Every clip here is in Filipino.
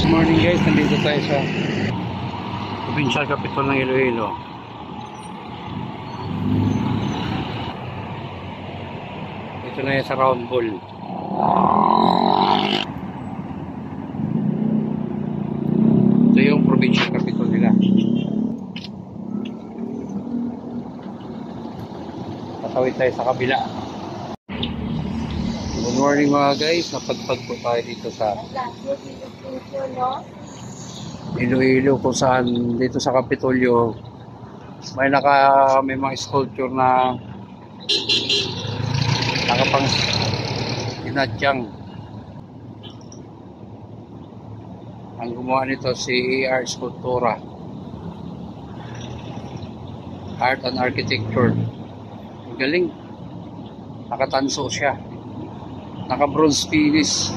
Morning guys, nandito tayo sa Provincial Capital ng Iloilo. Ito na yung sa round ball. Ito yung Provincial Capital nila. Tatawid tayo sa kabila. Good morning mga guys, napadpad po tayo dito sa Iloilo, kung saan dito sa Kapitolyo may mga sculpture na nakapang inadyang. Ang gumawa nito si A.R. Sculptura, Art and Architecture. Ang galing, nakatanso siya, naka bronze finish.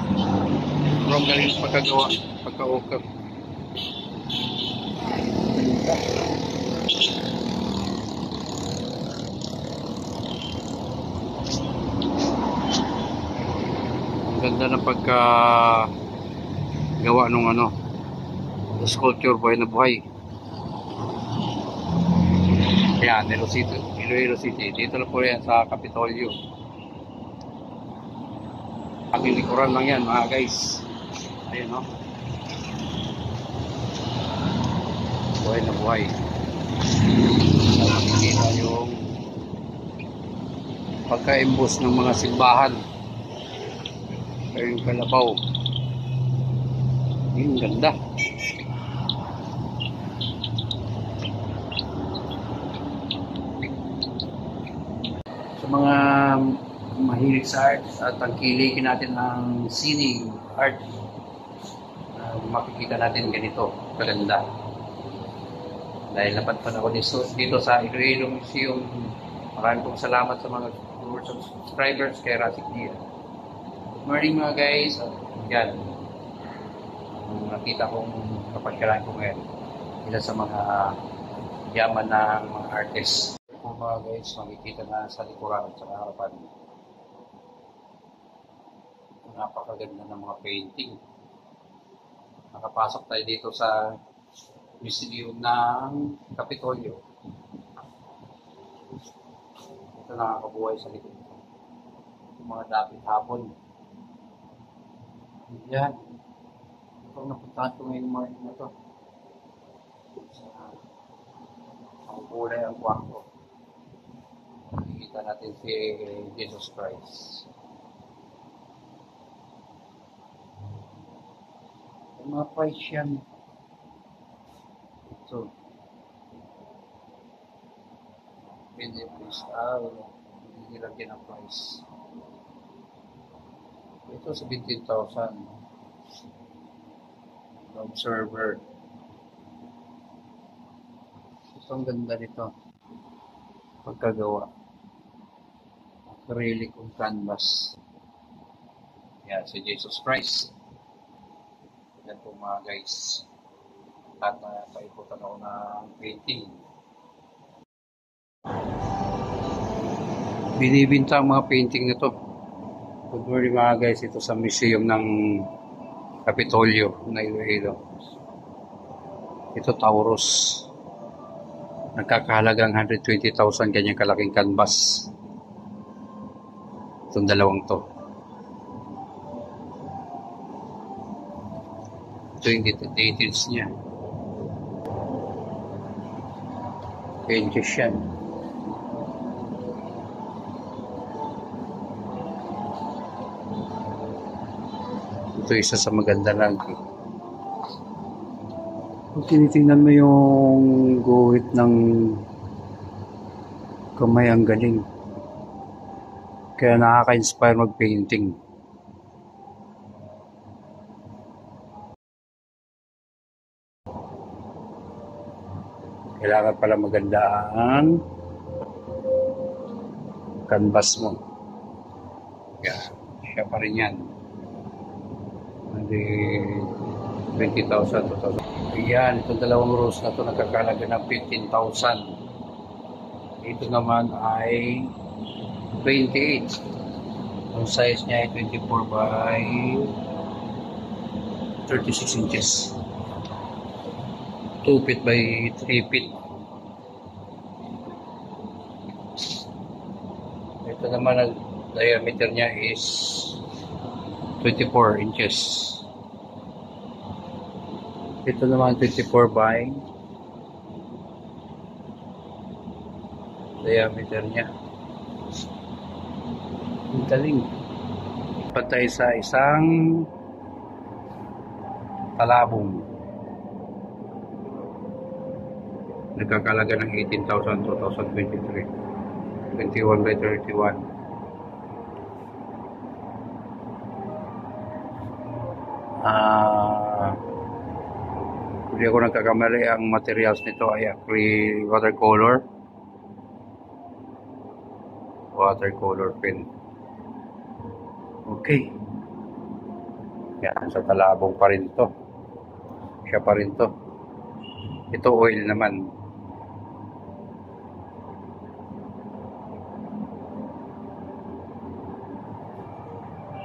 Pero ang galing pagkagawa, pagka-ukap. Ang ganda ng pagka-gawa nung sculpture, buhay na buhay. Yan, Iloilo City. Dito na po yan sa Kapitolyo. Ang likuran lang yan mga guys. Ayun, no? Buhay na buhay. Nakikita yung pagka-imbos ng mga simbahan. Yung kalabaw. Yung ganda. Sa mga mahilig sa art at tangkilikin natin ang sining art, makikita natin ganito kaganda. Dahil napadpad ako dito sa Iloilo Museum. Maraming pong salamat sa mga viewers and subscribers kay Rasik Dia. Good morning mga guys. Yan, nakita kong kapagkalaan ko ngayon, isa sa mga yaman ng mga artists. Kung mga guys, makikita na sa likuran at sa harapan, napakaganda ng mga painting. Nakapasok tayo dito sa museum ng Kapitolyo. Ito nakakabuhay sa likod. Yung mga dapit hapon. Yan. Ito napuntahan ko ngayon morning na ito. Ang kulay ang kwarto. Nakikita natin si Jesus Christ. Mga price yan. So, hindi please, hindi nilagyan ng price. Ito 17,000. Observer. Ito ang ganda nito. Pagkagawa. Acrylic on canvas. Yan, si Jesus Christ. Yan po mga guys. At naiputan ako ng painting. Binibinta ang mga painting na to. Good morning mga guys. Ito sa museum ng Kapitolyo na Iloilo. Ito Taurus. Nagkakahalagang 120,000 kanyang kalaking canvas. Itong dalawang to. Ito yung details niya. Pages yan. Ito isa sa maganda lang. Kung tinitingnan mo yung guhit ng kamay, ang galing. Kaya nakaka-inspire mag-painting. Kailangan pala maganda ang canvas mo. Kaya siya pa rin yan. Hindi 20,000, 2,000. Ayan, itong dalawang rose na ito nagkakalaga ng 15,000. Ito naman ay 28. Ang size niya ay 24 by 36 inches. 2 feet by 3 feet. Ito naman ang diameter niya is 24 inches. Ito naman 24 by diameter niya. Ang galing. Patay sa isang talabong. Nagkakalaga ng 18,000 2023. 21 by 31. Hindi ako nagkakamali, ang materials nito ay acrylic watercolor pen. Okay. Yan, sa talabong pa rin to. Siya pa rin to. Ito oil naman.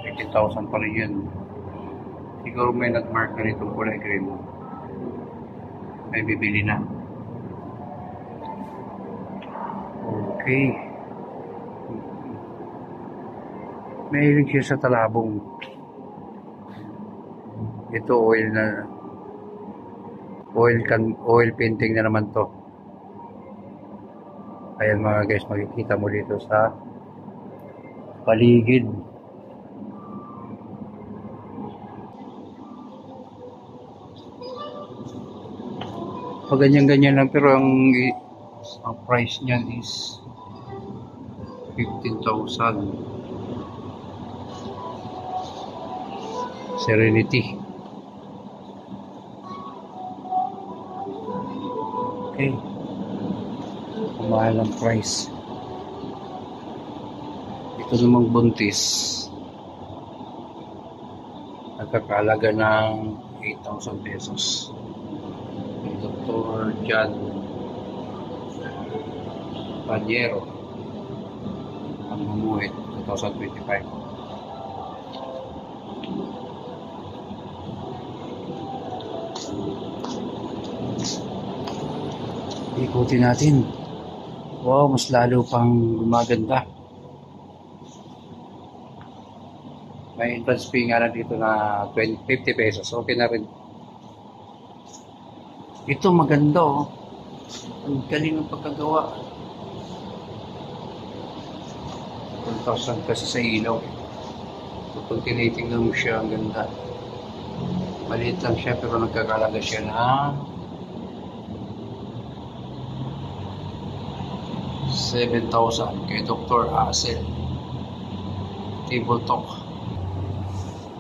$18,000 pa rin yun. Siguro may nag-mark na nitong kulay green. May bibili na. Okay. Mahilig siya sa talabong. Ito oil painting na naman to. Ayan mga guys, makikita mo dito sa paligid. Pag ganyan-ganyan lang, pero ang price niyan is 15,000. Serenity. Okay. Mahal ang price. Ito namang buntis. Nagkakalaga ng 8,000 pesos. Dr. John Panyero ang mumuhit 2025. Ikutin natin. Wow, mas lalo pang gumaganda. May entrance fee nga na dito na 50 pesos. Okay na rin. Ito maganda oh. Ang galing ng pagkagawa. 1,000 kasi sa ilaw. Kung tinitingnan mo siya, ang ganda. Maliit lang siya pero nagkakalaga siya na 7,000 kay Dr. Asel. Table talk.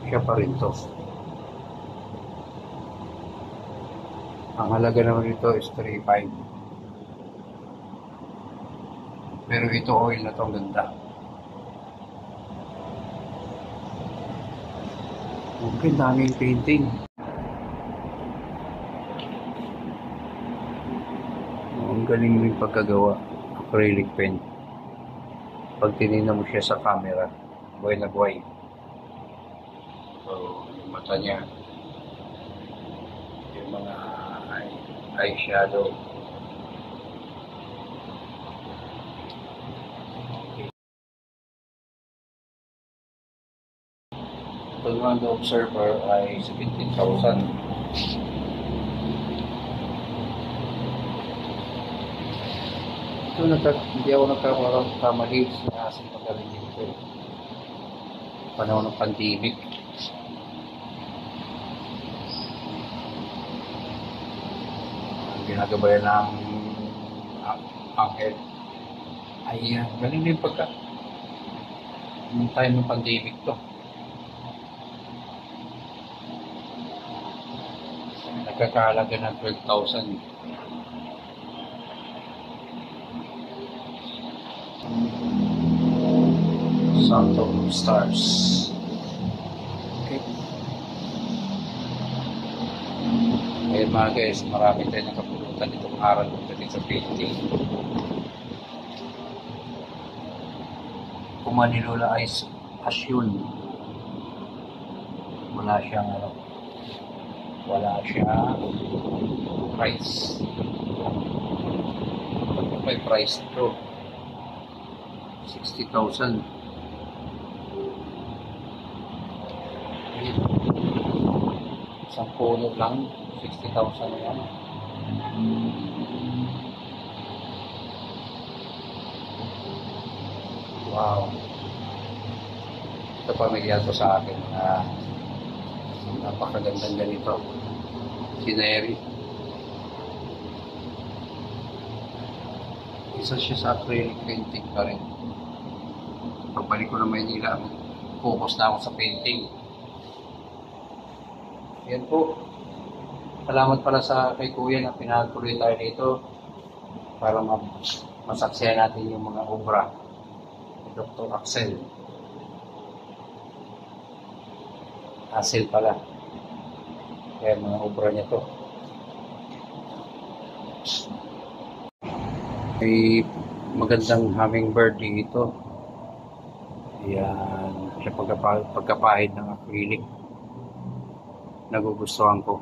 Siya pa rin to. Ang halaga naman ito is 3,500. Pero ito oil na to, ang ganda. Okay, daming painting. Ang galing mo yung pagkagawa. Acrylic pen. Pag tinignan mo siya sa camera, buhay na buhay. So, yung mata niya, yung mga eyeshadow. Ito naman the observer ay 17,000. Ito hindi ako nagkakamali sa asin pagaling dito. Panahon ng pandemic. Ginagabayan ng angel. Ay, galing din pagka nung time ng pandemic to. Nagkakahalaga ng 12,000. Sound of Stars. Okay. Ayun mga guys, marami tayo nakapulutan itong aral pagdating sa painting. Kung manilula ay asyon. Wala siyang wala siya price. May price to 60,000. Isang puno lang 60,000 na yan. Wow. Ito pamilya to sa akin na napakagandang ganito. Scenery. Isa siya sa acrylic painting pa rin. Pagbalik ko na Maynila, focus na ako sa painting. Yan po. Salamat pala sa kay Kuya na pinagtuloy tayo dito para masaksihan natin yung mga obra ni Dr. Axel. Axel pala. Kaya mga obra niya to. May magandang hummingbird dito. Yan. Siya pagkapahid ng acrylic. Nagugustuhan ko.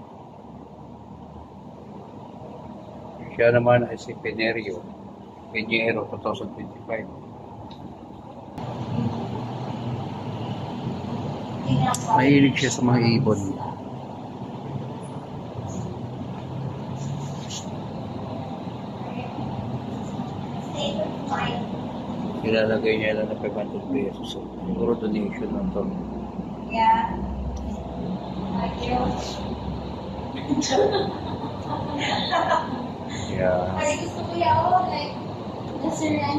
Siya naman ay si Peñero 2025. Mahilig siya sa mga ibon. Ilalagay niya lang na 500 pesos. Siguro donation na to. Yeah. Yeah. Ay, gusto ko yan. Like,